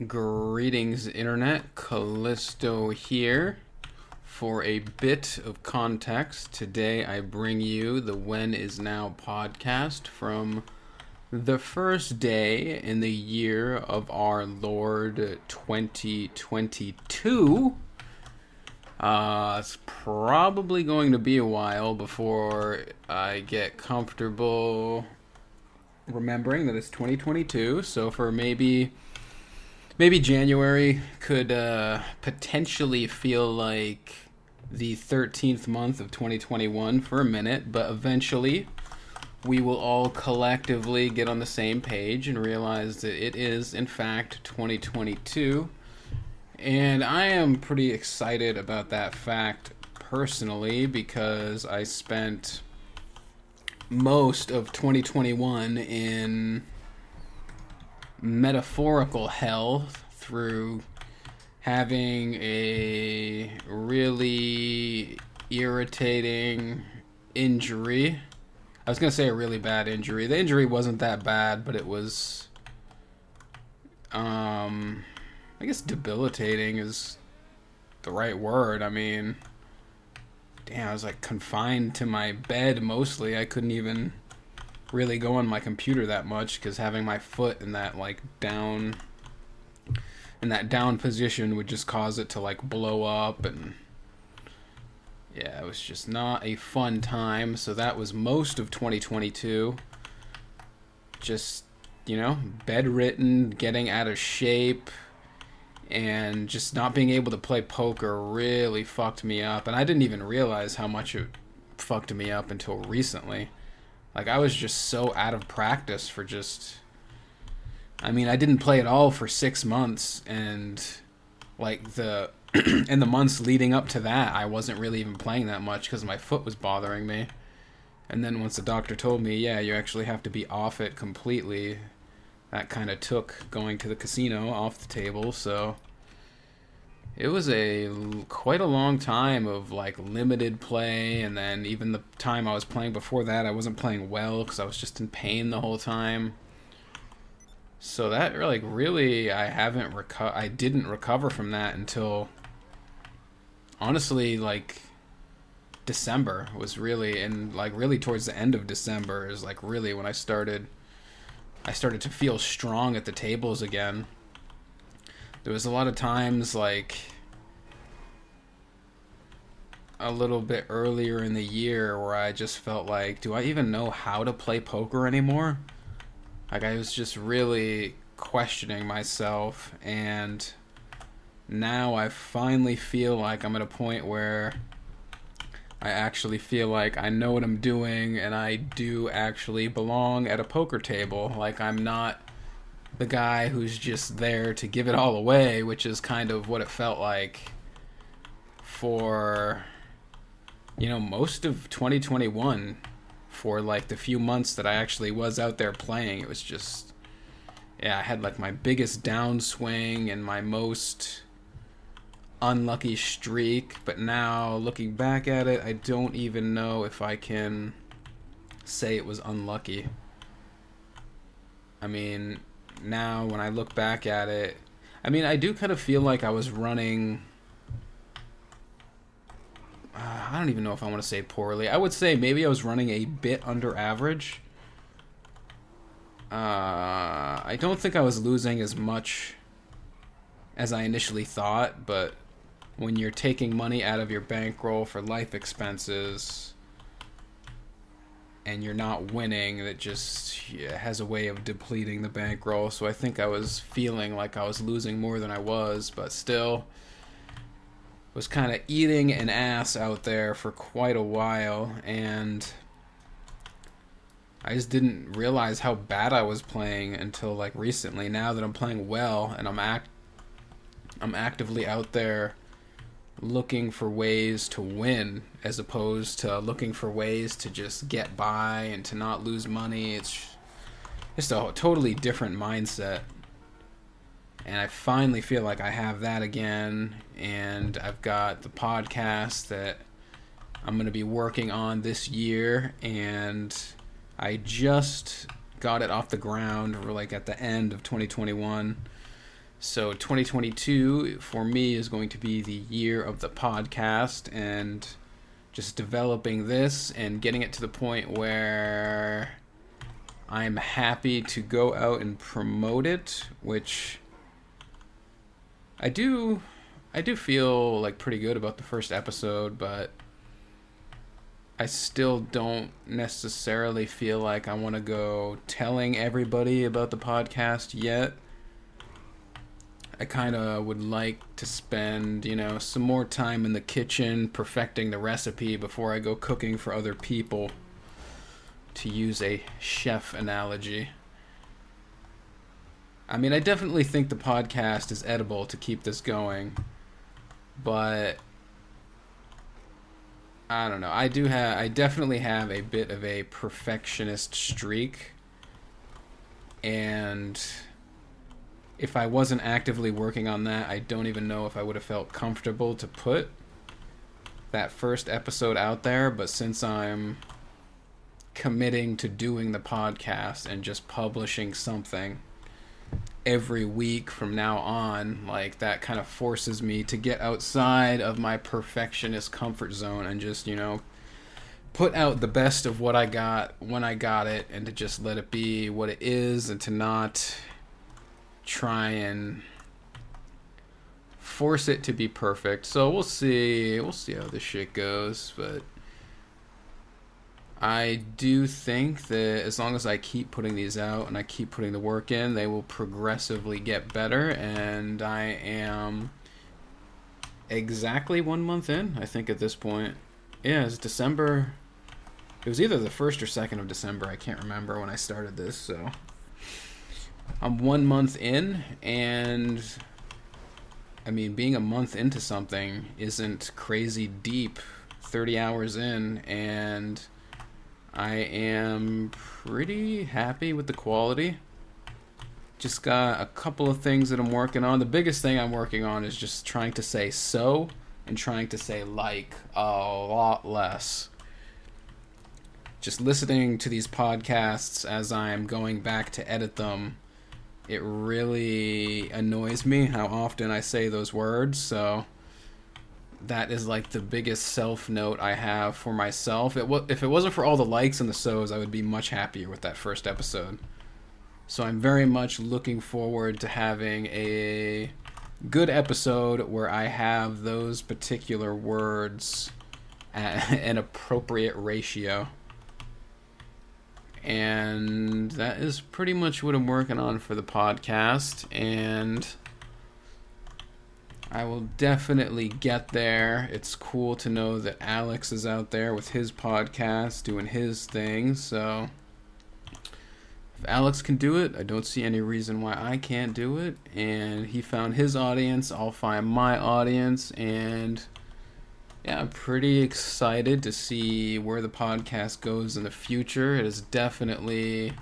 Greetings, Internet. Callisto here. For a bit of context, today I bring you the When Is Now podcast from the first day in the year of our Lord 2022. It's probably going to be a while before I get comfortable remembering that it's 2022, so for maybe January could potentially feel like the 13th month of 2021 for a minute, but eventually we will all collectively get on the same page and realize that it is, in fact, 2022. And I am pretty excited about that fact personally because I spent most of 2021 in metaphorical hell through having a really irritating injury. I was going to say a really bad injury. The injury wasn't that bad, but it was, I guess debilitating is the right word. I mean, damn, I was like confined to my bed mostly. I couldn't even really go on my computer that much because having my foot in that down position would just cause it to blow up, and yeah, it was just not a fun time. So that was most of 2022, just bedridden, getting out of shape, and just not being able to play poker really fucked me up. And I didn't even realize how much it fucked me up until recently. I was just so out of practice for I didn't play at all for 6 months, and in the months leading up to that, I wasn't really even playing that much because my foot was bothering me. And then once the doctor told me, yeah, you actually have to be off it completely, that kind of took going to the casino off the table. So it was quite a long time of limited play, and then even the time I was playing before that, I wasn't playing well because I was just in pain the whole time. So that really I didn't recover from that until honestly December was really, and really towards the end of December is really when I started to feel strong at the tables again. There was a lot of times a little bit earlier in the year where I just felt do I even know how to play poker anymore? I was just really questioning myself, and now I finally feel I'm at a point where I actually feel I know what I'm doing, and I do actually belong at a poker table. I'm not the guy who's just there to give it all away, which is kind of what it felt like for most of 2021. For the few months that I actually was out there playing, it was just, yeah, I had my biggest downswing and my most unlucky streak. But now looking back at it, I don't even know if I can say it was unlucky. Now when I look back at it, I do kind of feel I was running, I don't even know if I want to say poorly. I would say maybe I was running a bit under average. I don't think I was losing as much as I initially thought, but when you're taking money out of your bankroll for life expenses and you're not winning, that just has a way of depleting the bankroll. So I think I was feeling I was losing more than I was, but still was kind of eating an ass out there for quite a while, and I just didn't realize how bad I was playing until recently. Now that I'm playing well and I'm actively out there looking for ways to win as opposed to looking for ways to just get by and to not lose money. It's just a totally different mindset. And I finally feel I have that again, and I've got the podcast that I'm going to be working on this year, and I just got it off the ground at the end of 2021. So 2022 for me is going to be the year of the podcast, and just developing this and getting it to the point where I'm happy to go out and promote it, which I do feel like pretty good about the first episode, but I still don't necessarily feel like I want to go telling everybody about the podcast yet. I kind of would like to spend, some more time in the kitchen perfecting the recipe before I go cooking for other people, to use a chef analogy. I mean, I definitely think the podcast is edible to keep this going, but I don't know. I definitely have a bit of a perfectionist streak, and if I wasn't actively working on that, I don't even know if I would have felt comfortable to put that first episode out there. But since I'm committing to doing the podcast and just publishing something every week from now on, like, that kind of forces me to get outside of my perfectionist comfort zone and just, put out the best of what I got when I got it, and to just let it be what it is, and to not try and force it to be perfect. So we'll see how this shit goes, but I do think that as long as I keep putting these out and I keep putting the work in, they will progressively get better, and I am exactly 1 month in, I think, at this point. Yeah, it's December. It was either the 1st or 2nd of December, I can't remember, when I started this, so I'm 1 month in, and I mean, being a month into something isn't crazy deep, 30 hours in, and I am pretty happy with the quality. Just got a couple of things that I'm working on. The biggest thing I'm working on is just trying to say so and trying to say like a lot less. Just listening to these podcasts as I'm going back to edit them, it really annoys me how often I say those words, so that is like the biggest self-note I have for myself. If it wasn't for all the likes and the so's, I would be much happier with that first episode. So I'm very much looking forward to having a good episode where I have those particular words at an appropriate ratio. And that is pretty much what I'm working on for the podcast, and I will definitely get there. It's cool to know that Alex is out there with his podcast doing his thing, so if Alex can do it, I don't see any reason why I can't do it. And he found his audience, I'll find my audience, and yeah, I'm pretty excited to see where the podcast goes in the future. It is definitely...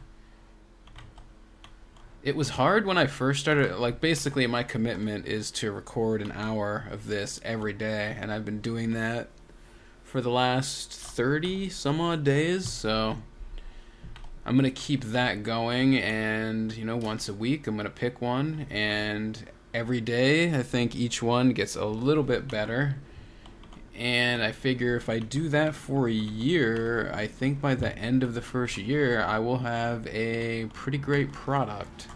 It was hard when I first started. Like, basically my commitment is to record an hour of this every day, and I've been doing that for the last 30 some odd days, so I'm gonna keep that going. And once a week I'm gonna pick one, and every day I think each one gets a little bit better. And I figure if I do that for a year, I think by the end of the first year, I will have a pretty great product.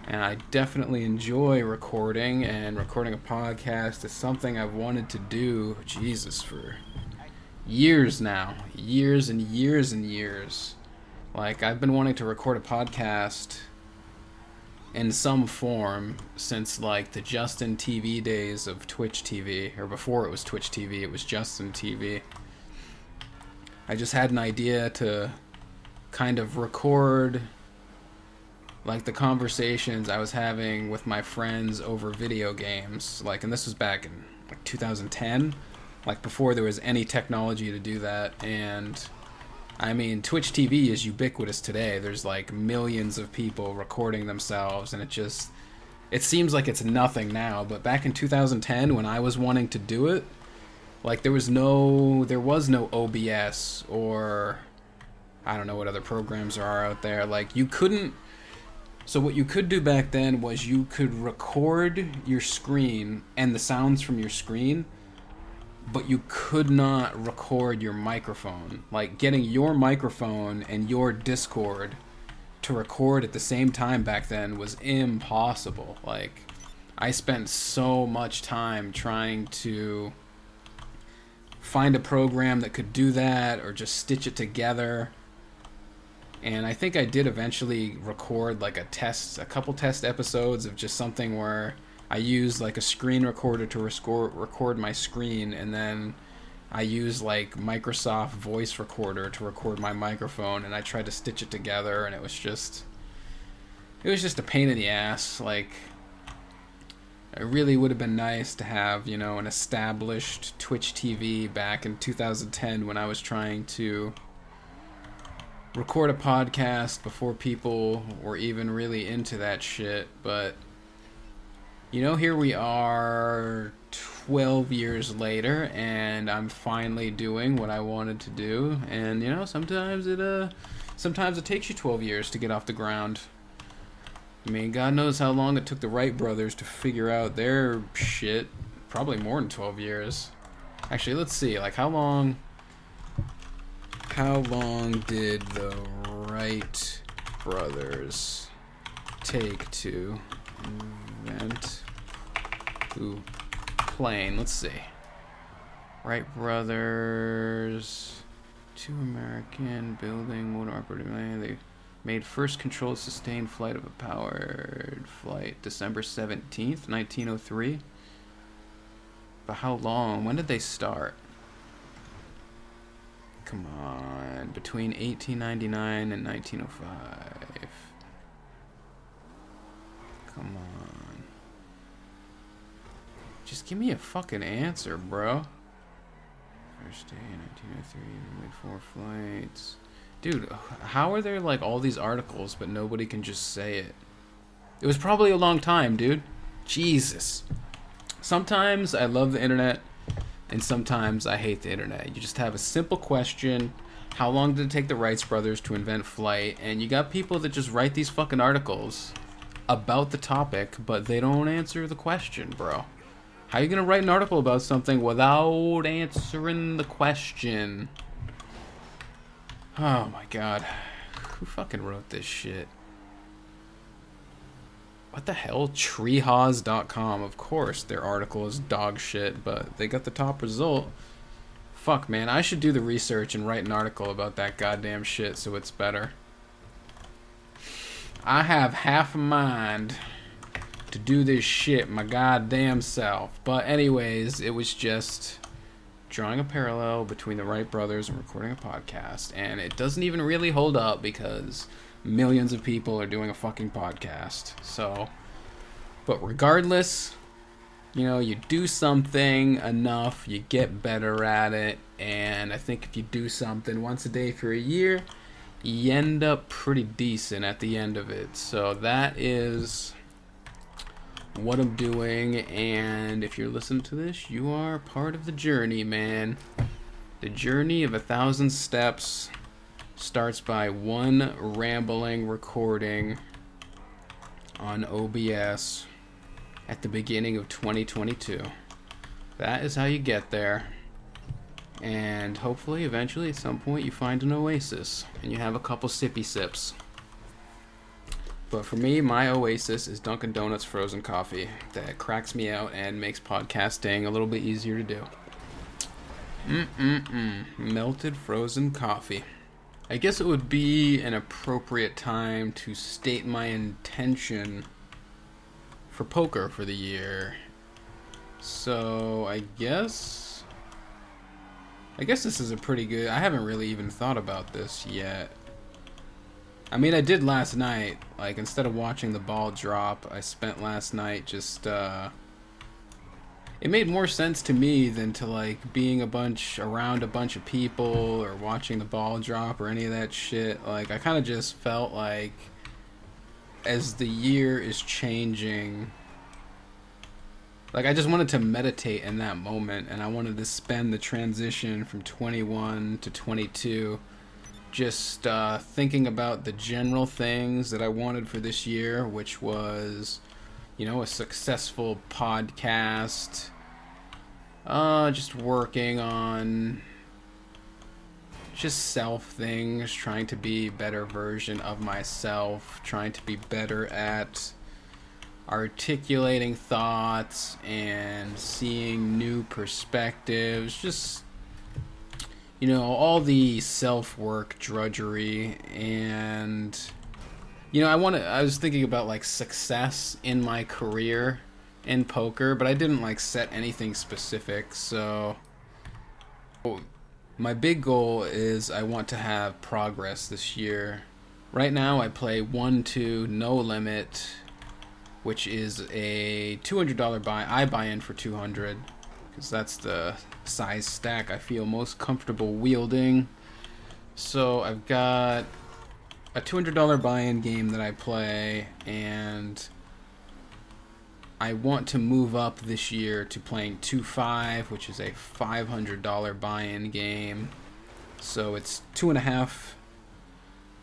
And I definitely enjoy recording, and recording a podcast is something I've wanted to do, for years now. Years and years and years. Like, I've been wanting to record a podcast in some form since like the Justin TV days of Twitch TV, or before it was Twitch TV, it was Justin TV. I just had an idea to kind of record like the conversations I was having with my friends over video games, like, and this was back in like 2010, like before there was any technology to do that. And I mean, Twitch TV is ubiquitous today. There's like millions of people recording themselves, and it seems like it's nothing now. But back in 2010, when I was wanting to do it, like there was no OBS, or I don't know what other programs there are out there. Like, you couldn't So what you could do back then was you could record your screen and the sounds from your screen, but you could not record your microphone. Like getting your microphone and your Discord to record at the same time back then was impossible. Like I spent so much time trying to find a program that could do that or just stitch it together. And I think I did eventually record like a couple test episodes of just something where I used like a screen recorder to record my screen, and then I used like Microsoft Voice Recorder to record my microphone, and I tried to stitch it together, and it was just a pain in the ass. Like, it really would have been nice to have, you know, an established Twitch TV back in 2010 when I was trying to record a podcast before people were even really into that shit. But, you know, here we are 12 years later, and I'm finally doing what I wanted to do. And, you know, sometimes it takes you 12 years to get off the ground. I mean, God knows how long it took the Wright brothers to figure out their shit. Probably more than 12 years. Actually, let's see. Like, how long did the Wright brothers take to invent plane? Let's see. Wright brothers, 2 American building motor operated plane. They made first controlled sustained flight of a powered flight December 17th, 1903. But how long? When did they start? Come on. Between 1899 and 1905. Come on. Just give me a fucking answer, bro. First day, 1903, they made 4 flights. Dude, how are there like all these articles but nobody can just say it? It was probably a long time, dude. Jesus. Sometimes I love the internet and sometimes I hate the internet. You just have a simple question. How long did it take the Wright brothers to invent flight? And you got people that just write these fucking articles about the topic, but they don't answer the question, bro. How are you gonna write an article about something without answering the question? Oh my god. Who fucking wrote this shit? What the hell? Treehaws.com. Of course their article is dog shit, but they got the top result. Fuck, man. I should do the research and write an article about that goddamn shit so it's better. I have half a mind to do this shit my goddamn self. But anyways, it was just drawing a parallel between the Wright brothers and recording a podcast, and it doesn't even really hold up because millions of people are doing a fucking podcast. So, but regardless, you know, you do something enough, you get better at it, and I think if you do something once a day for a year, you end up pretty decent at the end of it. So that is what I'm doing, and if you're listening to this, you are part of the journey, man. The journey of 1,000 steps starts by one rambling recording on OBS at the beginning of 2022. That is how you get there, and hopefully eventually at some point you find an oasis and you have a couple sippy sips. But for me, my oasis is Dunkin' Donuts frozen coffee that cracks me out and makes podcasting a little bit easier to do. Melted frozen coffee. I guess it would be an appropriate time to state my intention for poker for the year. So I guess this is a pretty good... I haven't really even thought about this yet. I mean, I did last night. Like, instead of watching the ball drop, I spent last night just, it made more sense to me than to, like, being around a bunch of people or watching the ball drop or any of that shit. Like, I kind of just felt like as the year is changing, like, I just wanted to meditate in that moment, and I wanted to spend the transition from 21 to 22 just thinking about the general things that I wanted for this year, which was, you know, a successful podcast, just working on just self things, trying to be a better version of myself, trying to be better at articulating thoughts and seeing new perspectives, just, you know, all the self-work drudgery. And, you know, I was thinking about like success in my career in poker, but I didn't like set anything specific. So my big goal is I want to have progress this year. Right now I play 1-2 no limit, which is a $200 buy. I buy in for 200 because that's the size stack I feel most comfortable wielding. So I've got a $200 buy-in game that I play, and I want to move up this year to playing 2-5, which is a $500 buy-in game. So it's 2.5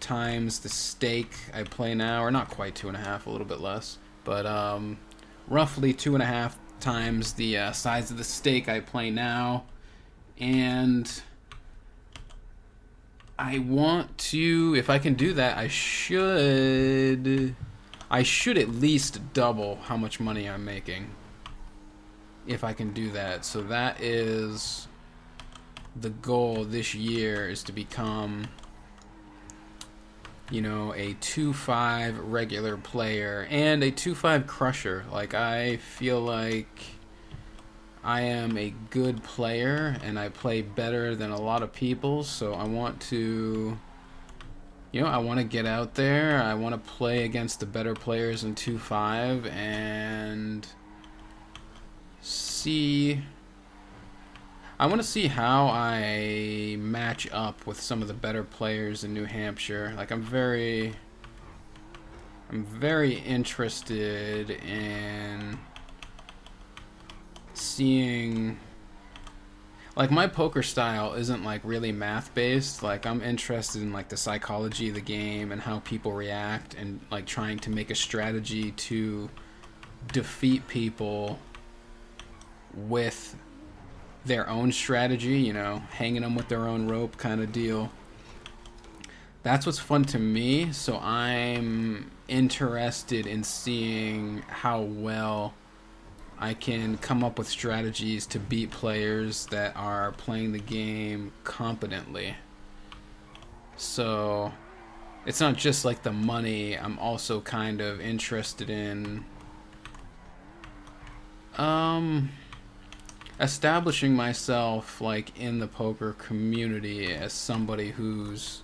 times the stake I play now, or not quite 2.5, a little bit less, but roughly 2.5 times the size of the stake I play now. And I want to, if I can do that, I should at least double how much money I'm making, if I can do that. So that is the goal this year, is to become, you know, a 2-5 regular player and a 2-5 crusher. Like, I feel like I am a good player and I play better than a lot of people, so I want to, you know, I want to get out there. I want to play against the better players in 2-5 and see. I want to see how I match up with some of the better players in New Hampshire. Like, I'm very interested in seeing, like, my poker style isn't like really math based. Like, I'm interested in like the psychology of the game and how people react, and like trying to make a strategy to defeat people with their own strategy, you know, hanging them with their own rope kind of deal. That's what's fun to me, so I'm interested in seeing how well I can come up with strategies to beat players that are playing the game competently. So it's not just like the money, I'm also kind of interested in establishing myself like in the poker community as somebody who's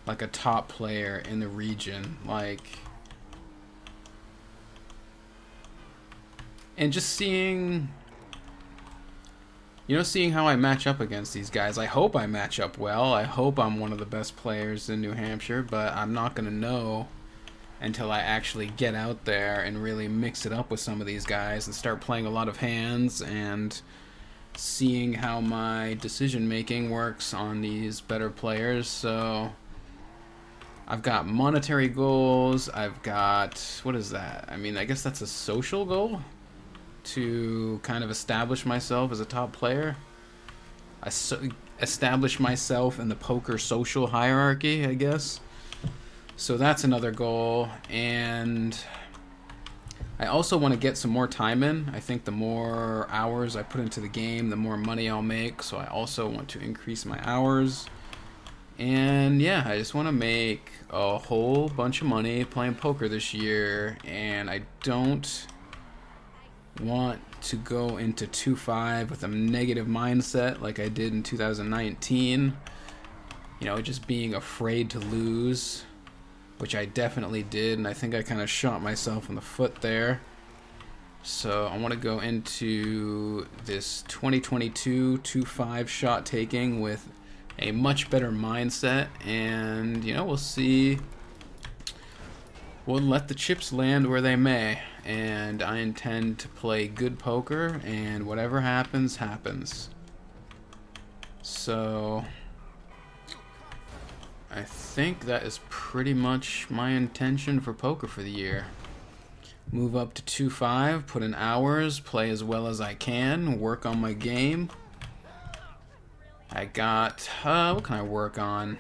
like a top player in the region, like, and just seeing, you know, seeing how I match up against these guys. I hope I match up well. I hope I'm one of the best players in New Hampshire, but I'm not gonna know until I actually get out there and really mix it up with some of these guys and start playing a lot of hands and seeing how my decision making works on these better players. So I've got monetary goals. I've got, what is that? I mean, I guess that's a social goal, to kind of establish myself as a top player. Establish myself in the poker social hierarchy, I guess. So that's another goal. And I also want to get some more time in. I think the more hours I put into the game, the more money I'll make. So I also want to increase my hours. And yeah, I just want to make a whole bunch of money playing poker this year. And I don't want to go into 2-5 with a negative mindset like I did in 2019. You know, just being afraid to lose, which I definitely did, and I think I kind of shot myself in the foot there. So I want to go into this 2022 2-5 shot taking with a much better mindset, and, you know, we'll see. We'll let the chips land where they may, and I intend to play good poker, and whatever happens, happens. So I think that is pretty much my intention for poker for the year. Move up to 2.5, put in hours, play as well as I can, work on my game. I got, what can I work on?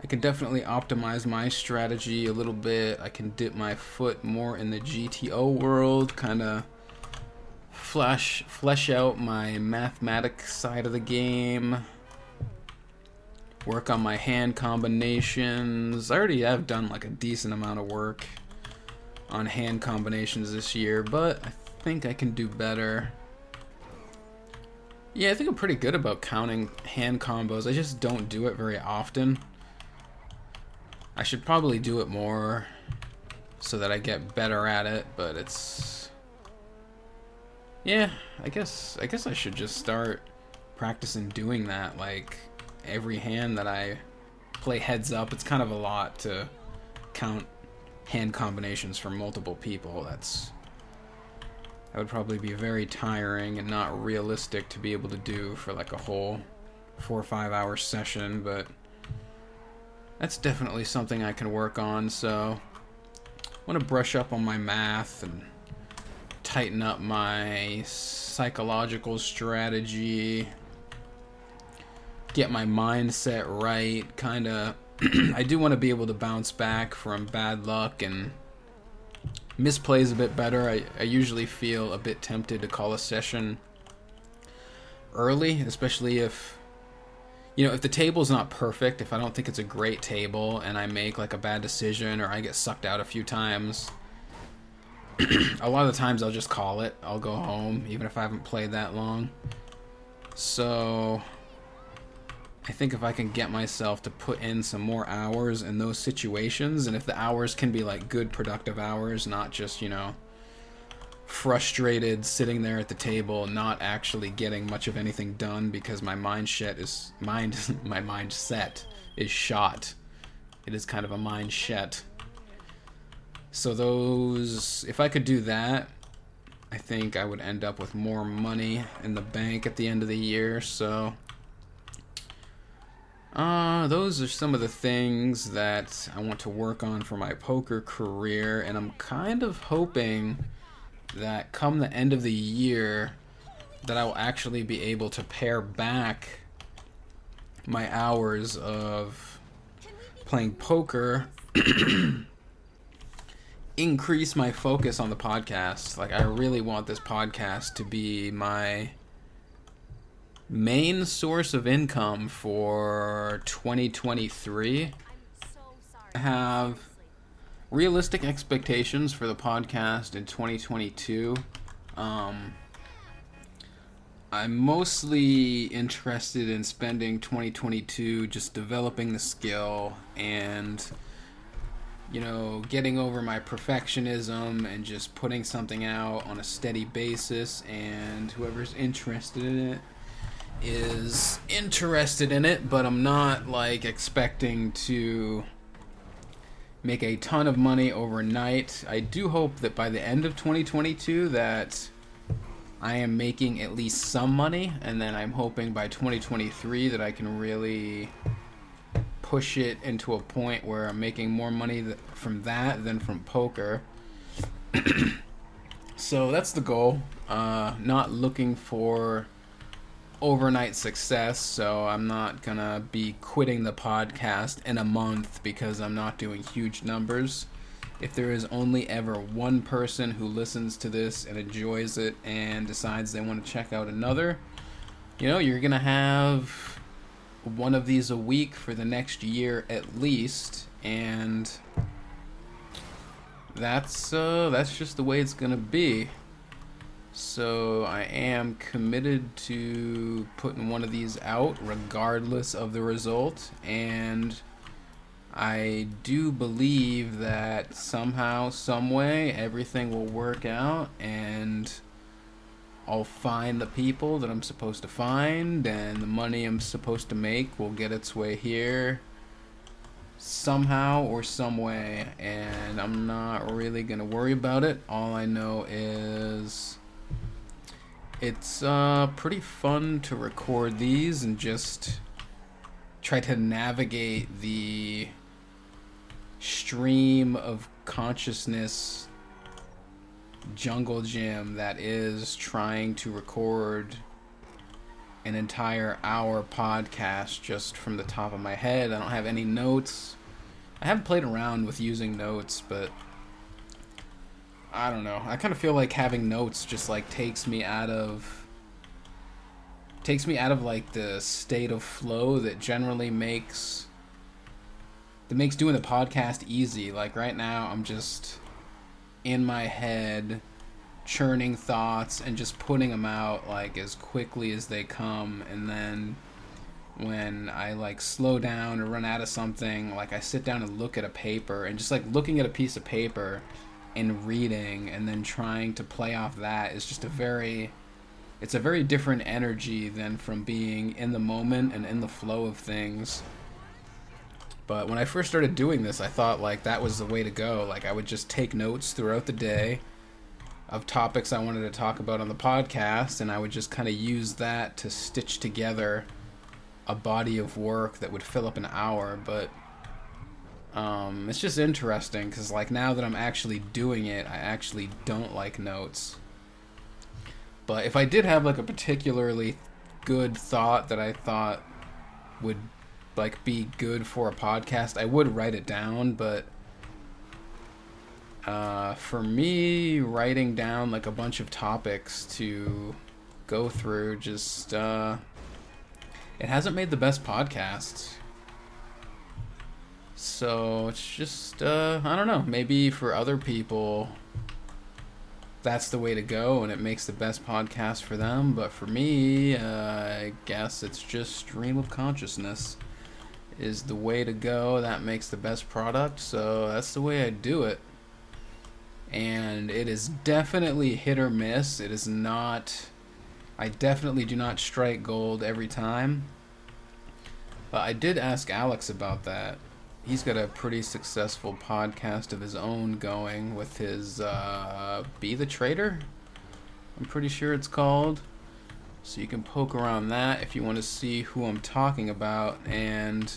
I can definitely optimize my strategy a little bit. I can dip my foot more in the GTO world, kind of flesh out my mathematics side of the game. Work on my hand combinations. I already have done like a decent amount of work on hand combinations this year, but I think I can do better. Yeah, I think I'm pretty good about counting hand combos. I just don't do it very often. I should probably do it more so that I get better at it, but it's... Yeah, I guess I should just start practicing doing that. Like, every hand that I play heads up, it's kind of a lot to count hand combinations for multiple people. That would probably be very tiring and not realistic to be able to do for like a whole 4 or 5 hour session, but that's definitely something I can work on. So I want to brush up on my math and tighten up my psychological strategy, get my mindset right, kind of. I do want to be able to bounce back from bad luck and misplays a bit better. I usually feel a bit tempted to call a session early, especially if, you know, if the table's not perfect, if I don't think it's a great table and I make like a bad decision or I get sucked out a few times, a lot of the times I'll just call it. I'll go home even if I haven't played that long. So I think if I can get myself to put in some more hours in those situations, and if the hours can be like good productive hours, not just, you know, frustrated sitting there at the table not actually getting much of anything done because my mindset is shot. It is kind of a mindset. So those, if I could do that, I think I would end up with more money in the bank at the end of the year. So those are some of the things that I want to work on for my poker career, and I'm kind of hoping that come the end of the year that I will actually be able to pare back my hours of playing poker, increase my focus on the podcast. Like, I really want this podcast to be my main source of income for 2023. I have realistic expectations for the podcast in 2022. I'm mostly interested in spending 2022 just developing the skill and, you know, getting over my perfectionism and just putting something out on a steady basis, and whoever's interested in it is interested in it, but I'm not like expecting to make a ton of money overnight. I do hope that by the end of 2022 that I am making at least some money, and then I'm hoping by 2023 that I can really push it into a point where I'm making more money from that than from poker. So that's the goal. Not looking for overnight success, so I'm not gonna be quitting the podcast in a month because I'm not doing huge numbers. If there is only ever one person who listens to this and enjoys it and decides they want to check out another, you know, you're gonna have one of these a week for the next year at least, and that's just the way it's gonna be. So I am committed to putting one of these out regardless of the result, and I do believe that somehow, some way, everything will work out, and I'll find the people that I'm supposed to find, and the money I'm supposed to make will get its way here somehow or some way, and I'm not really gonna worry about it. All I know is it's pretty fun to record these and just try to navigate the stream of consciousness jungle gym that is trying to record an entire hour podcast just from the top of my head. I don't have any notes. I haven't played around with using notes, but I don't know. I kind of feel like having notes just like takes me out of like the state of flow that generally makes doing the podcast easy. Like right now I'm just in my head churning thoughts and just putting them out like as quickly as they come, and then when I like slow down or run out of something, like I sit down and look at a paper, and just like looking at a piece of paper and reading and then trying to play off that is just a very different energy than from being in the moment and in the flow of things. But when I first started doing this, I thought like that was the way to go. Like I would just take notes throughout the day of topics I wanted to talk about on the podcast, and I would just kind of use that to stitch together a body of work that would fill up an hour. But it's just interesting because like now that I'm actually doing it, I actually don't like notes. But if I did have like a particularly good thought that I thought would like be good for a podcast, I would write it down. But for me, writing down like a bunch of topics to go through just it hasn't made the best podcasts. So it's just I don't know, maybe for other people that's the way to go and it makes the best podcast for them, but for me, I guess it's just stream of consciousness is the way to go. That makes the best product, so that's the way I do it. And it is definitely hit or miss. It is not, I definitely do not strike gold every time. But I did ask Alex about that. He's got a pretty successful podcast of his own going with his Be the Trader, I'm pretty sure it's called. So you can poke around that if you want to see who I'm talking about. And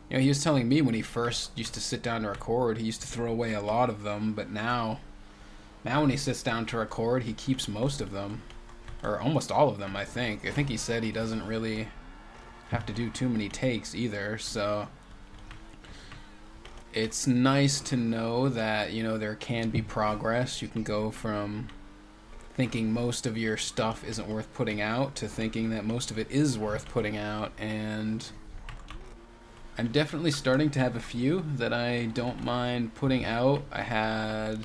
you know, he was telling me when he first used to sit down to record, he used to throw away a lot of them, but now when he sits down to record, he keeps most of them, or almost all of them, I think. I think he said he doesn't really have to do too many takes either, so it's nice to know that, you know, there can be progress. You can go from thinking most of your stuff isn't worth putting out to thinking that most of it is worth putting out, and I'm definitely starting to have a few that I don't mind putting out. I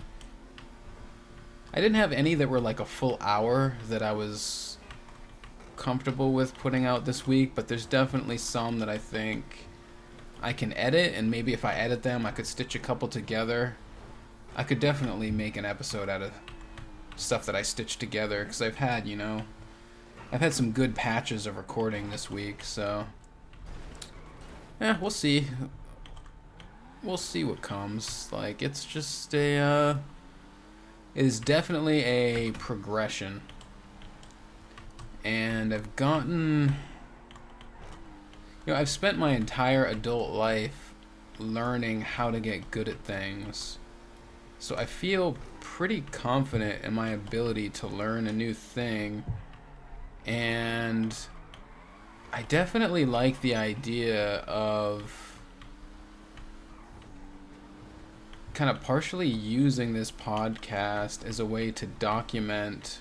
didn't have any that were like a full hour that I was comfortable with putting out this week, but there's definitely some that I think I can edit, and maybe if I edit them I could stitch a couple together. I could definitely make an episode out of stuff that I stitched together, because I've had some good patches of recording this week, so we'll see what comes. Like, it's just it is definitely a progression, and I've spent my entire adult life learning how to get good at things, so I feel pretty confident in my ability to learn a new thing, and I definitely like the idea of kind of partially using this podcast as a way to document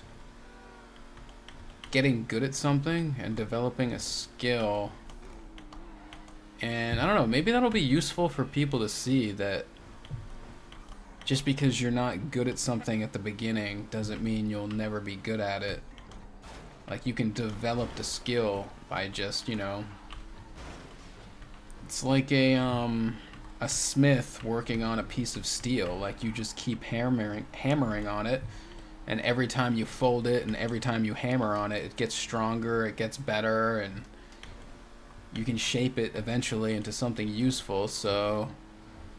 getting good at something and developing a skill. And I don't know, maybe that'll be useful for people to see that just because you're not good at something at the beginning doesn't mean you'll never be good at it. Like, you can develop the skill by just, you know, it's like a smith working on a piece of steel. Like, you just keep hammering on it, and every time you fold it and every time you hammer on it, it gets stronger, it gets better, and you can shape it eventually into something useful. So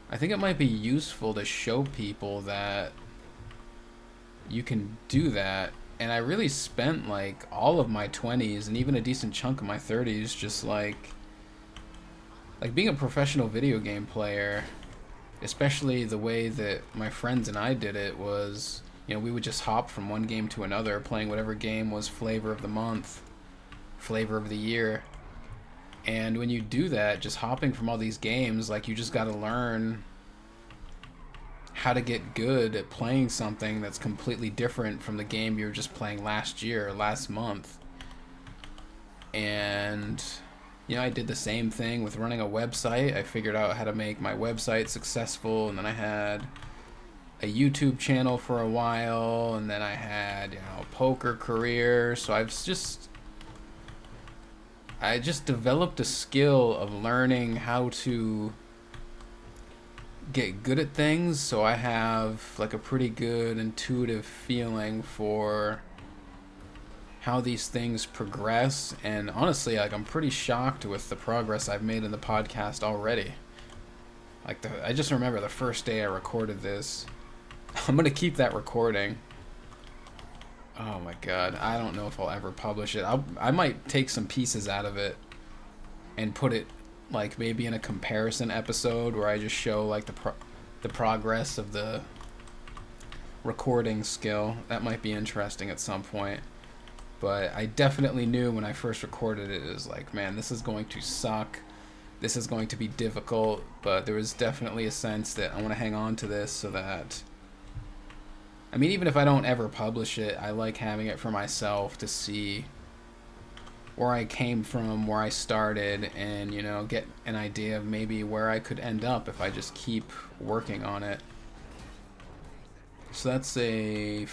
I think it might be useful to show people that you can do that. And I really spent like all of my 20s and even a decent chunk of my 30s just like like being a professional video game player, especially the way that my friends and I did it was, we would just hop from one game to another, playing whatever game was flavor of the month, flavor of the year. And when you do that, just hopping from all these games, like, you just got to learn how to get good at playing something that's completely different from the game you were just playing last year or last month. And I did the same thing with running a website. I figured out how to make my website successful, and then I had a YouTube channel for a while, and then I had, a poker career. So I just developed a skill of learning how to get good at things, so I have like a pretty good intuitive feeling for how these things progress. And honestly, like, I'm pretty shocked with the progress I've made in the podcast already. Like, I just remember the first day I recorded this. I'm gonna keep that recording. Oh my god, I don't know if I'll ever publish it. I might take some pieces out of it and put it, like, maybe in a comparison episode where I just show, like, the progress of the recording skill. That might be interesting at some point. But I definitely knew when I first recorded it, it was like, man, this is going to suck. This is going to be difficult. But there was definitely a sense that I want to hang on to this so that, I mean, even if I don't ever publish it, I like having it for myself to see where I came from, where I started, and, get an idea of maybe where I could end up if I just keep working on it. So that's a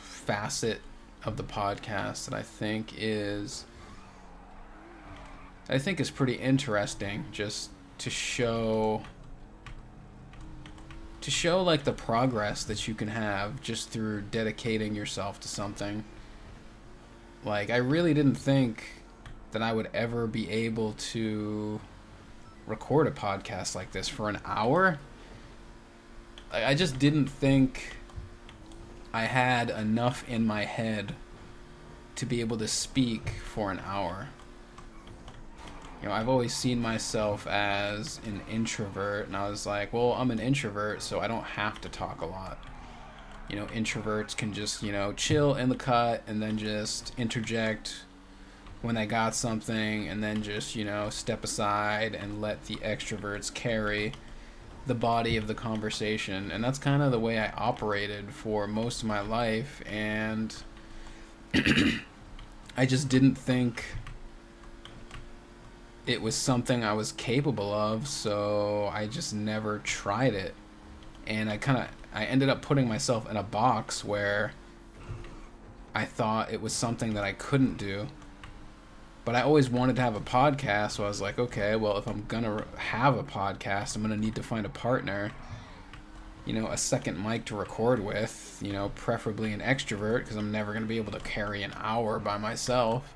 facet of the podcast that I think is pretty interesting, just to show like the progress that you can have just through dedicating yourself to something. Like, I really didn't think that I would ever be able to record a podcast like this for an hour. I just didn't think I had enough in my head to be able to speak for an hour. I've always seen myself as an introvert, and I was like, well, I'm an introvert, so I don't have to talk a lot. Introverts can just, chill in the cut and then just interject when they got something, and then just, step aside and let the extroverts carry the body of the conversation. And that's kind of the way I operated for most of my life, and I just didn't think it was something I was capable of, so I just never tried it. And I ended up putting myself in a box where I thought it was something that I couldn't do. But I always wanted to have a podcast, so I was like, okay, well, if I'm gonna have a podcast, I'm gonna need to find a partner, a second mic to record with, preferably an extrovert, because I'm never gonna be able to carry an hour by myself.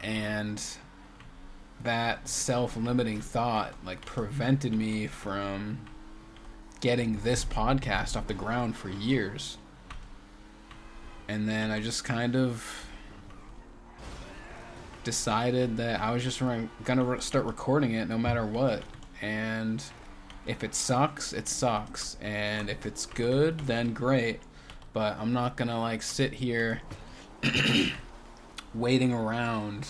And that self-limiting thought, like, prevented me from getting this podcast off the ground for years. And then I just kind of decided that I was just gonna start recording it no matter what. And if it sucks, it sucks. And if it's good, then great. But I'm not gonna, like, sit here waiting around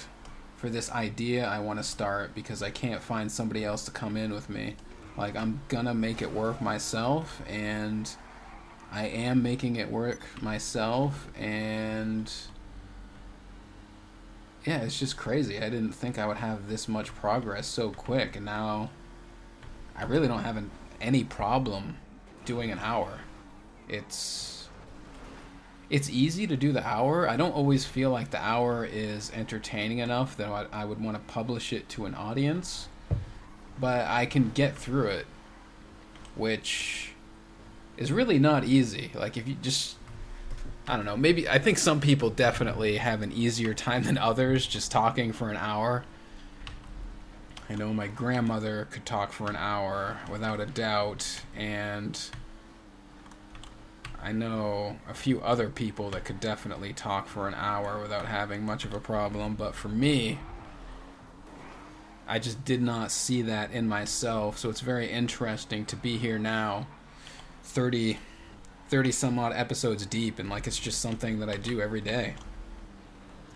for this idea I want to start because I can't find somebody else to come in with me. Like, I'm gonna make it work myself, and I am making it work myself. And yeah, it's just crazy. I didn't think I would have this much progress so quick, and now I really don't have any problem doing an hour. It's easy to do the hour. I don't always feel like the hour is entertaining enough that I would want to publish it to an audience, but I can get through it, which is really not easy. Like, if you just, I don't know, maybe, I think some people definitely have an easier time than others just talking for an hour. I know my grandmother could talk for an hour without a doubt, and I know a few other people that could definitely talk for an hour without having much of a problem. But for me, I just did not see that in myself. So it's very interesting to be here now, 30, 30 some odd episodes deep, and like it's just something that I do every day.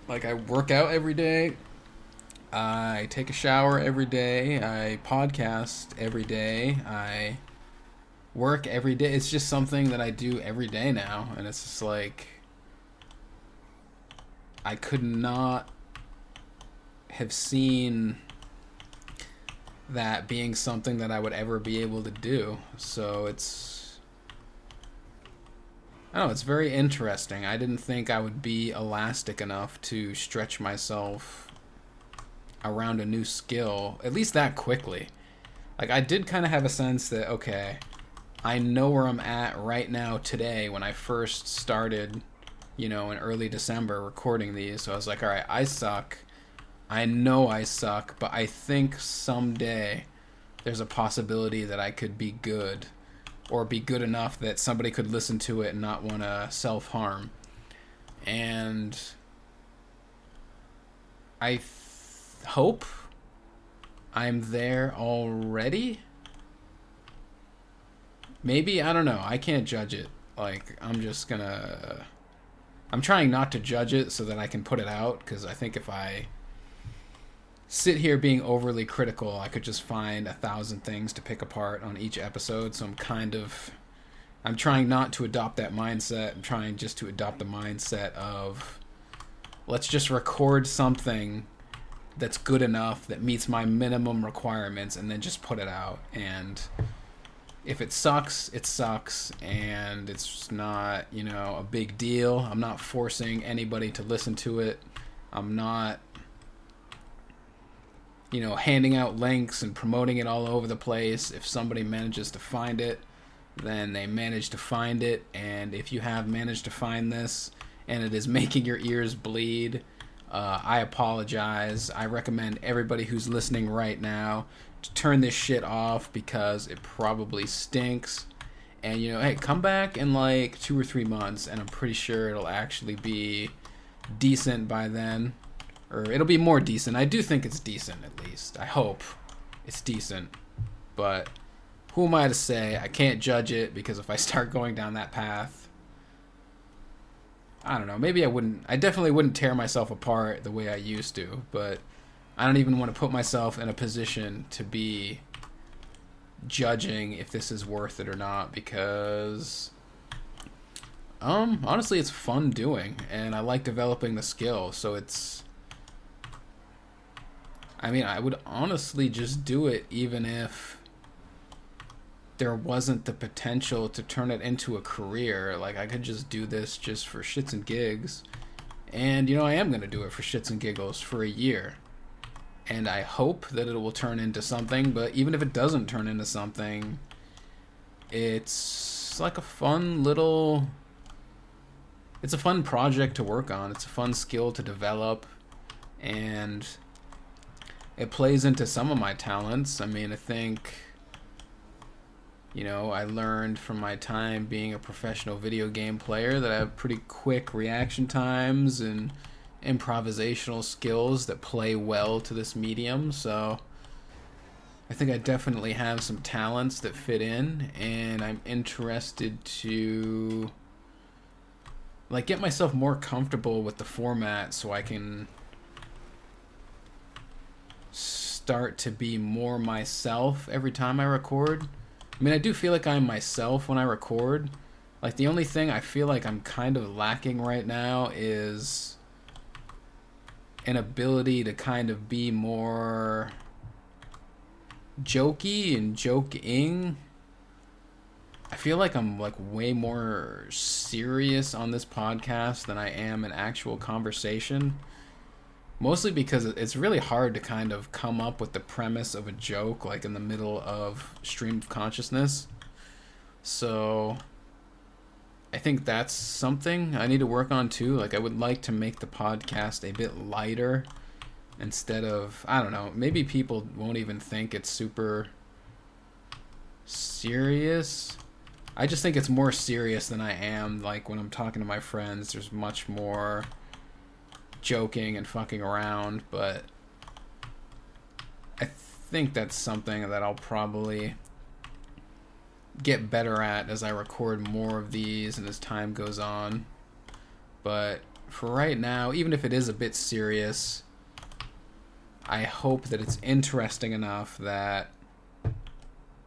Like I work out every day, I take a shower every day, I podcast every day, I work every day. It's just something that I do every day now, and it's just like I could not have seen that being something that I would ever be able to do. So it's very interesting. I didn't think I would be elastic enough to stretch myself around a new skill, at least that quickly. Like, I did kind of have a sense that, okay, I know where I'm at right now today when I first started, in early December recording these. So I was like, all right, I suck. I know I suck, but I think someday there's a possibility that I could be good, or be good enough that somebody could listen to it and not want to self-harm. And I hope I'm there already. Maybe, I don't know. I can't judge it. Like, I'm trying not to judge it so that I can put it out, because I think if I sit here being overly critical, I could just find 1,000 things to pick apart on each episode. So I'm trying not to adopt that mindset. I'm trying just to adopt the mindset of, let's just record something that's good enough, that meets my minimum requirements, and then just put it out. And if it sucks, it sucks, and it's not, a big deal. I'm not forcing anybody to listen to it. I'm not handing out links and promoting it all over the place. If somebody manages to find it, then they manage to find it. And if you have managed to find this and it is making your ears bleed, I apologize. I recommend everybody who's listening right now to turn this shit off, because it probably stinks. And, hey, come back in like 2 or 3 months, and I'm pretty sure it'll actually be decent by then. Or it'll be more decent. I do think it's decent, at least. I hope it's decent. But who am I to say? I can't judge it, because if I start going down that path, I don't know. Maybe I definitely wouldn't tear myself apart the way I used to. But I don't even want to put myself in a position to be judging if this is worth it or not, because honestly, it's fun doing, and I like developing the skill. So I would honestly just do it even if there wasn't the potential to turn it into a career. Like, I could just do this just for shits and gigs. And, I am going to do it for shits and giggles for a year. And I hope that it will turn into something, but even if it doesn't turn into something, it's like a fun project to work on. It's a fun skill to develop, and it plays into some of my talents. I think, I learned from my time being a professional video game player that I have pretty quick reaction times and improvisational skills that play well to this medium. So I think I definitely have some talents that fit in, and I'm interested to get myself more comfortable with the format so I can start to be more myself every time I record. I do feel like I'm myself when I record. Like, the only thing I feel like I'm kind of lacking right now is an ability to kind of be more jokey and joking. I feel like I'm way more serious on this podcast than I am in actual conversation. Mostly because it's really hard to kind of come up with the premise of a joke in the middle of stream of consciousness. So I think that's something I need to work on too. I would like to make the podcast a bit lighter instead of, I don't know, maybe people won't even think it's super serious. I just think it's more serious than I am. When I'm talking to my friends, there's much more joking and fucking around, but I think that's something that I'll probably get better at as I record more of these and as time goes on. But for right now, even if it is a bit serious, I hope that it's interesting enough that,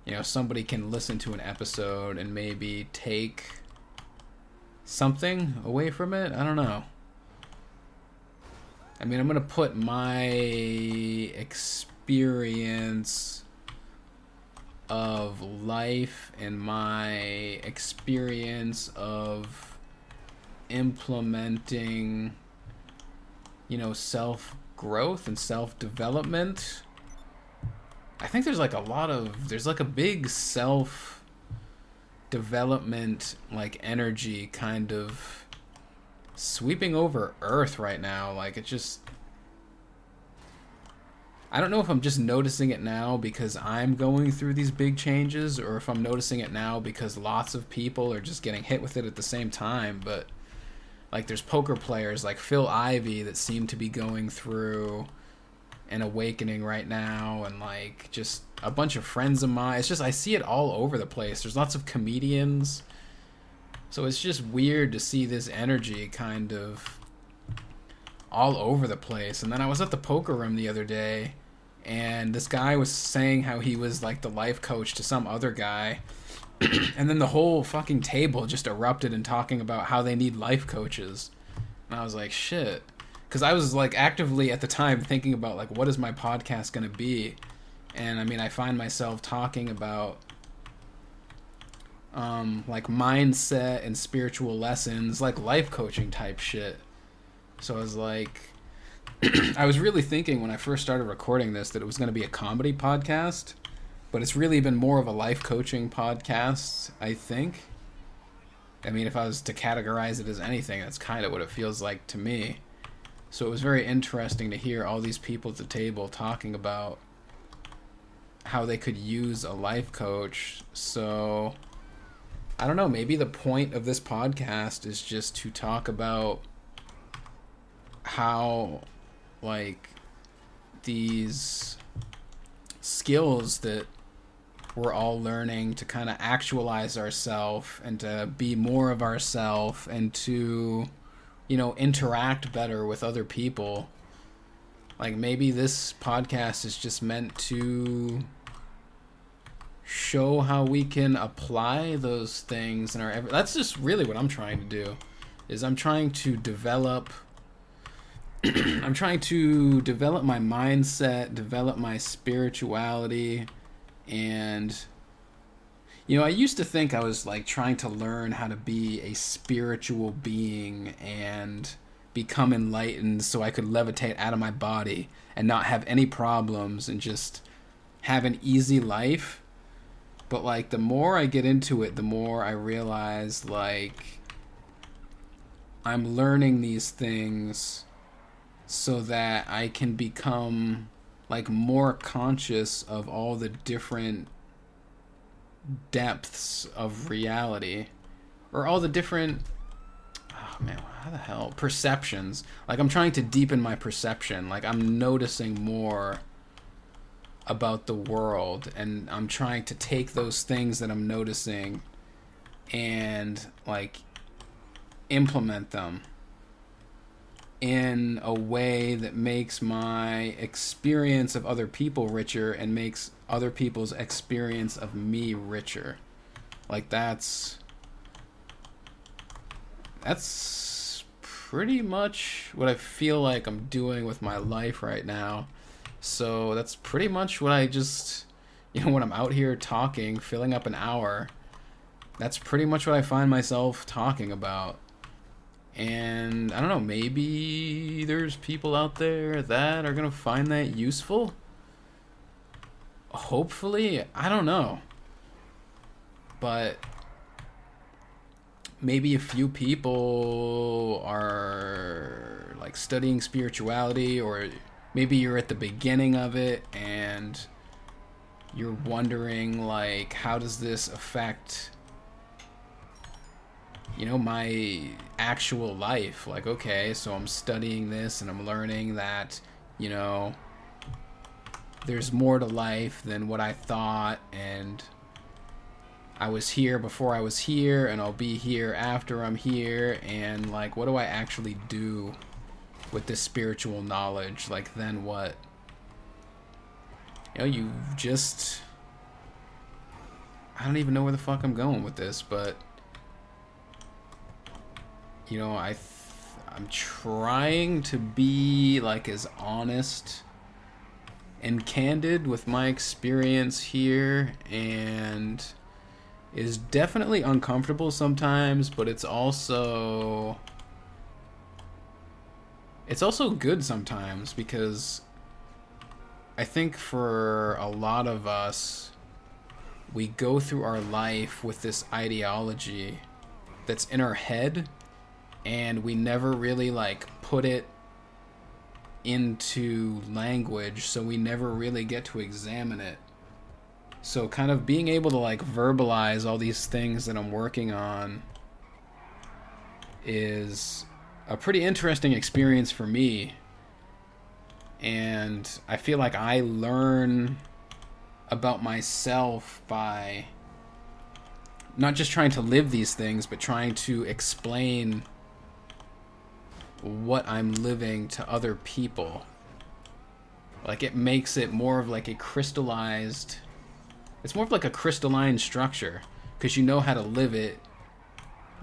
you know, somebody can listen to an episode and maybe take something away from it. I don't know. I mean, I'm going to put my experience of life and my experience of implementing, you know, self-growth and self-development. I think there's like a big self-development, like, energy kind of sweeping over Earth right now. Like, it just, I don't know if I'm just noticing it now because I'm going through these big changes, or if I'm noticing it now because lots of people are just getting hit with it at the same time. But, like, there's poker players like Phil Ivey that seem to be going through an awakening right now, and, like, just a bunch of friends of mine. It's just, I see it all over the place. There's lots of comedians. So it's just weird to see this energy kind of all over the place. And then I was at the poker room the other day, and this guy was saying how he was like the life coach to some other guy. And then the whole fucking table just erupted in talking about how they need life coaches. And I was like, shit. Because I was like actively at the time thinking about, like, what is my podcast going to be? And I mean, I find myself talking about like mindset and spiritual lessons, like life coaching type shit. So I was like, I was really thinking when I first started recording this that it was going to be a comedy podcast, but it's really been more of a life coaching podcast, I think. I mean, if I was to categorize it as anything, that's kind of what it feels like to me. So it was very interesting to hear all these people at the table talking about how they could use a life coach. So I don't know, maybe the point of this podcast is just to talk about how, like, these skills that we're all learning to kind of actualize ourselves and to be more of ourselves and to, you know, interact better with other people. Like, maybe this podcast is just meant to show how we can apply those things in our that's just really what I'm trying to do. Is I'm trying to develop I'm trying to develop my mindset, develop my spirituality. And, you know, I used to think I was like trying to learn how to be a spiritual being and become enlightened so I could levitate out of my body and not have any problems and just have an easy life. But, like, the more I get into it, the more I realize, like, I'm learning these things so that I can become, like, more conscious of all the different depths of reality, or all the different, oh man, how the hell, perceptions. Like, I'm trying to deepen my perception. Like, I'm noticing more about the world, and I'm trying to take those things that I'm noticing and, like, implement them in a way that makes my experience of other people richer and makes other people's experience of me richer. Like, that's pretty much what I feel like I'm doing with my life right now. So that's pretty much what I just, you know, when I'm out here talking, filling up an hour, that's pretty much what I find myself talking about. And I don't know, maybe there's people out there that are going to find that useful. Hopefully, I don't know. But maybe a few people are, like, studying spirituality, or maybe you're at the beginning of it and you're wondering, like, how does this affect, you know, my actual life? Like, okay, so I'm studying this and I'm learning that, you know, there's more to life than what I thought, and I was here before I was here, and I'll be here after I'm here, and like, what do I actually do with this spiritual knowledge? Like, then what? You know, you just... I don't even know where the fuck I'm going with this, but... You know, I'm trying to be, like, as honest and candid with my experience here, and is definitely uncomfortable sometimes, but it's also good sometimes, because I think for a lot of us, we go through our life with this ideology that's in our head, and we never really like put it into language, so we never really get to examine it. So kind of being able to like verbalize all these things that I'm working on is a pretty interesting experience for me. And I feel like I learn about myself by not just trying to live these things, but trying to explain what I'm living to other people. Like, it makes it more of like a crystallized... It's more of like a crystalline structure, because you know how to live it,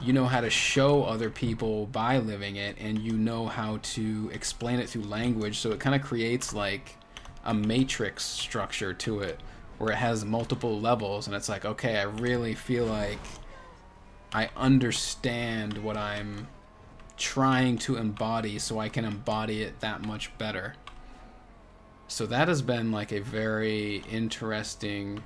you know how to show other people by living it, and you know how to explain it through language, so it kind of creates like a matrix structure to it, where it has multiple levels, and it's like, okay, I really feel like I understand what I'm trying to embody, so I can embody it that much better. So that has been like a very interesting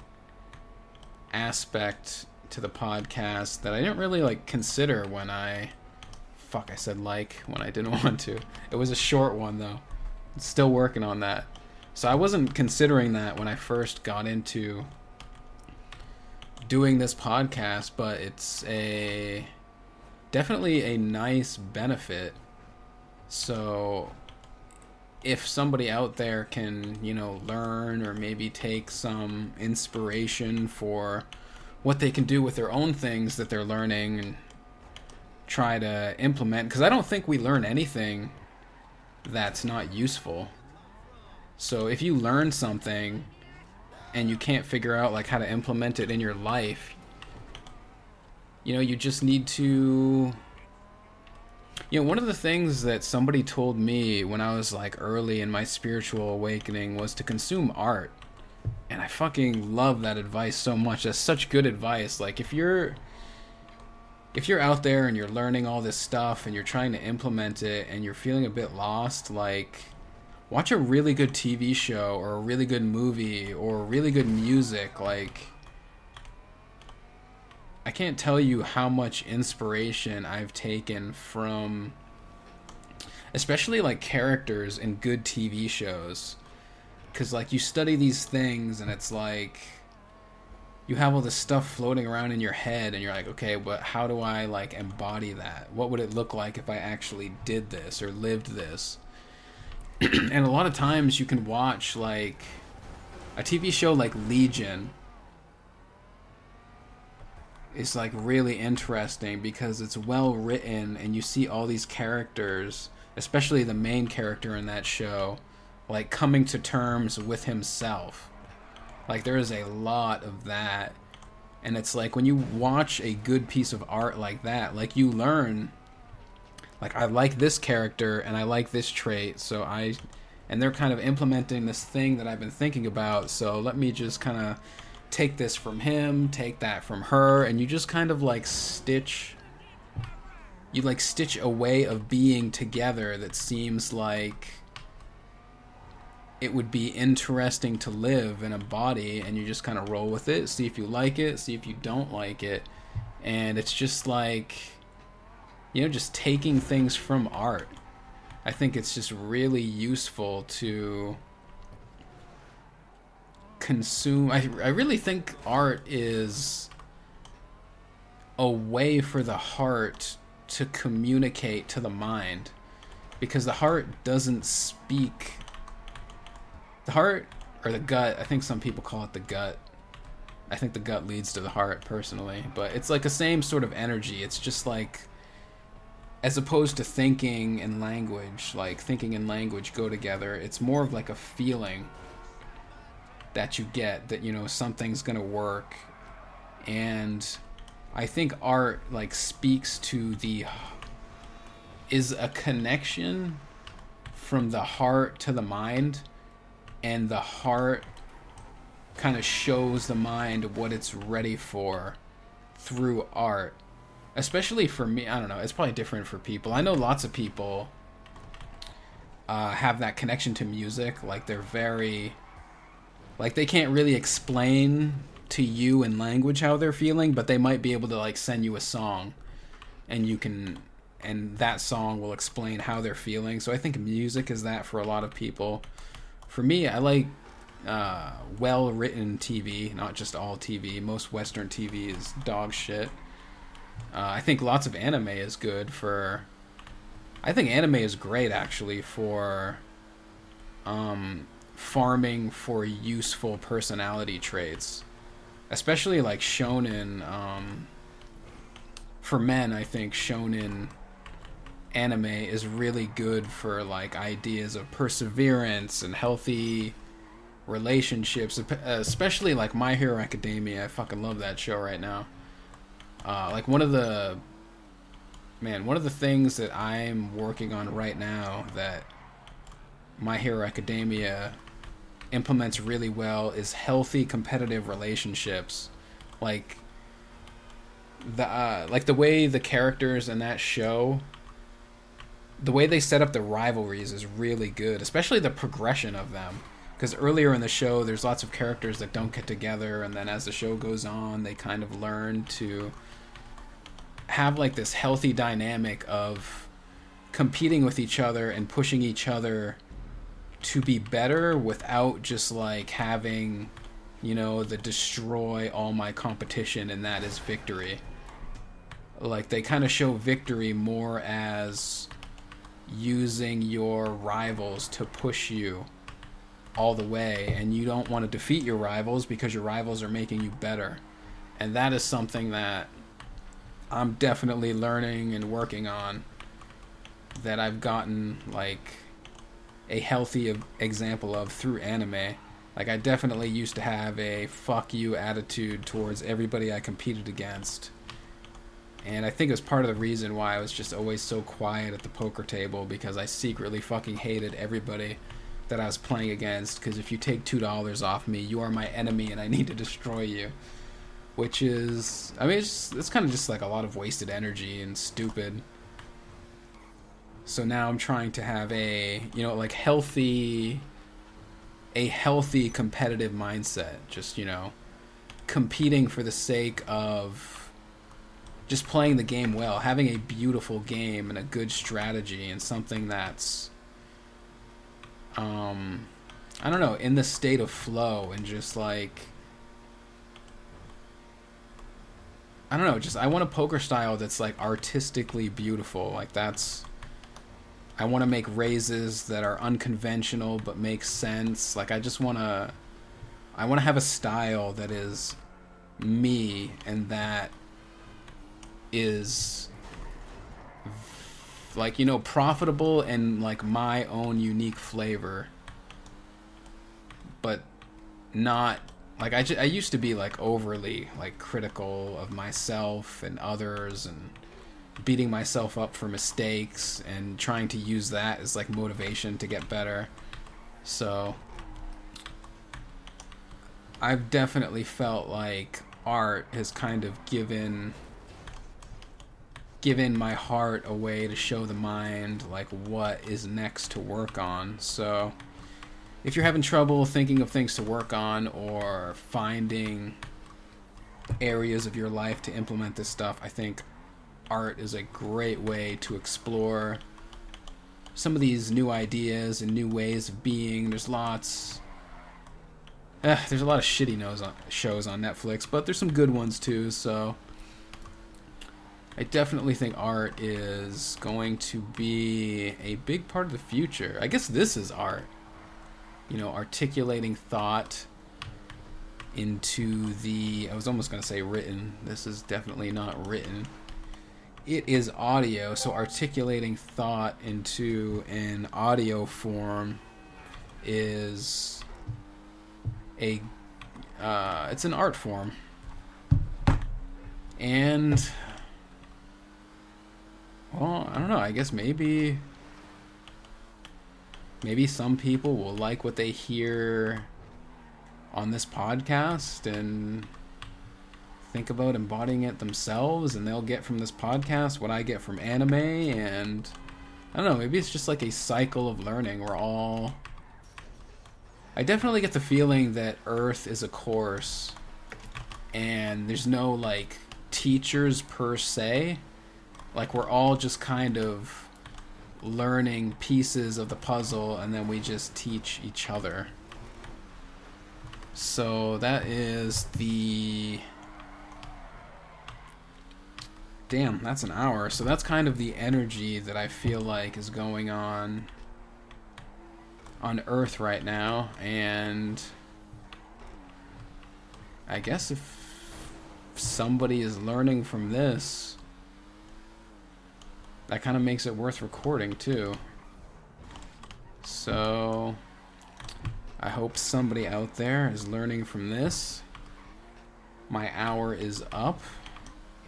aspect to the podcast that I didn't really like consider when I said like when I didn't want to. It was a short one though. Still working on that. So I wasn't considering that when I first got into doing this podcast, but it's definitely a nice benefit. So if somebody out there can, you know, learn or maybe take some inspiration for what they can do with their own things that they're learning and try to implement, because I don't think we learn anything that's not useful. So if you learn something and you can't figure out like how to implement it in your life, you know, you just need to... You know, one of the things that somebody told me when I was like early in my spiritual awakening was to consume art. And I fucking love that advice so much. That's such good advice. Like, if you're out there and you're learning all this stuff and you're trying to implement it and you're feeling a bit lost, like, watch a really good TV show or a really good movie or really good music. Like, I can't tell you how much inspiration I've taken from especially like characters in good TV shows. Because like you study these things and it's like you have all this stuff floating around in your head and you're like, okay, but how do I like embody that? What would it look like if I actually did this or lived this? And a lot of times you can watch like a TV show like Legion. It's like really interesting because it's well written and you see all these characters, especially the main character in that show, like coming to terms with himself. Like there is a lot of that. And it's like when you watch a good piece of art like that, like you learn, like I like this character and I like this trait, and they're kind of implementing this thing that I've been thinking about, so let me just kind of take this from him, take that from her, and you just kind of like stitch a way of being together that seems like it would be interesting to live in a body, and you just kind of roll with it, see if you like it, see if you don't like it. And it's just like, you know, just taking things from art. I think it's just really useful to consume. I really think art is a way for the heart to communicate to the mind, because the heart doesn't speak. The heart or the gut. I think some people call it the gut. I think the gut leads to the heart personally, but it's like the same sort of energy. It's just like, as opposed to thinking and language, like thinking and language go together, it's more of like a feeling that you get that, you know, something's gonna work. And I think art like speaks to the, is a connection from the heart to the mind, and the heart kind of shows the mind what it's ready for through art. Especially for me, I don't know, it's probably different for people. I know lots of people have that connection to music. Like they're very, like they can't really explain to you in language how they're feeling, but they might be able to like send you a song, and you can, and that song will explain how they're feeling. So I think music is that for a lot of people. For me, I like well-written TV, not just all TV. Most Western TV is dog shit. I think lots of anime is good for... I think anime is great, actually, for farming for useful personality traits. Especially, like, shonen. For men, I think shonen anime is really good for, like, ideas of perseverance and healthy relationships, especially like My Hero Academia. I fucking love that show right now. Like one of the things that I'm working on right now that My Hero Academia implements really well is healthy competitive relationships. Like the way the characters in that show, the way they set up the rivalries is really good, especially the progression of them. Because earlier in the show, there's lots of characters that don't get together, and then as the show goes on, they kind of learn to have like this healthy dynamic of competing with each other and pushing each other to be better without just like having, you know, the destroy all my competition and that is victory. Like they kind of show victory more as using your rivals to push you all the way, and you don't want to defeat your rivals because your rivals are making you better. And that is something that I'm definitely learning and working on, that I've gotten like a healthy example of through anime. Like I definitely used to have a fuck you attitude towards everybody I competed against, and I think it was part of the reason why I was just always so quiet at the poker table, because I secretly fucking hated everybody that I was playing against. Because if you take $2 off me, you are my enemy and I need to destroy you. Which is, I mean, it's kind of just like a lot of wasted energy and stupid. So now I'm trying to have a, you know, like healthy competitive mindset. Just, you know, competing for the sake of just playing the game well, having a beautiful game and a good strategy and something that's I don't know, in the state of flow, and just like, I don't know, just I want a poker style that's like artistically beautiful. Like that's, I want to make raises that are unconventional but make sense. Like I want to have a style that is me, and that is like, you know, profitable and like my own unique flavor, but not like I used to be like overly like critical of myself and others, and beating myself up for mistakes and trying to use that as like motivation to get better. So I've definitely felt like art has kind of given my heart a way to show the mind like what is next to work on. So if you're having trouble thinking of things to work on, or finding areas of your life to implement this stuff, I think art is a great way to explore some of these new ideas and new ways of being. There's a lot of shitty shows on Netflix, but there's some good ones too. So I definitely think art is going to be a big part of the future. I guess this is art. articulating thought into the, I was almost going to say written. This is definitely not written. It is audio, so articulating thought into an audio form is it's an art form. And, well, I don't know, I guess maybe some people will like what they hear on this podcast and think about embodying it themselves, and they'll get from this podcast what I get from anime. And I don't know, maybe it's just like a cycle of learning. I definitely get the feeling that Earth is a course and there's no like teachers per se. Like, we're all just kind of learning pieces of the puzzle, and then we just teach each other. So that is the... Damn, that's an hour. So that's kind of the energy that I feel like is going on Earth right now. And I guess if somebody is learning from this, that kind of makes it worth recording too. So I hope somebody out there is learning from this. My hour is up,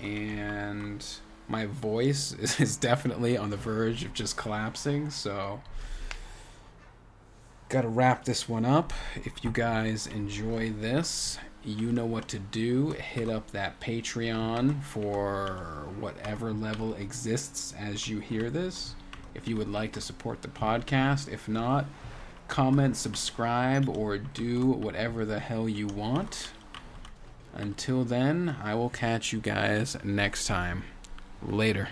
and my voice is definitely on the verge of just collapsing, so gotta wrap this one up. If you guys enjoy this, you know what to do. Hit up that Patreon for whatever level exists as you hear this, if you would like to support the podcast. If not, comment, subscribe, or do whatever the hell you want. Until then, I will catch you guys next time. Later.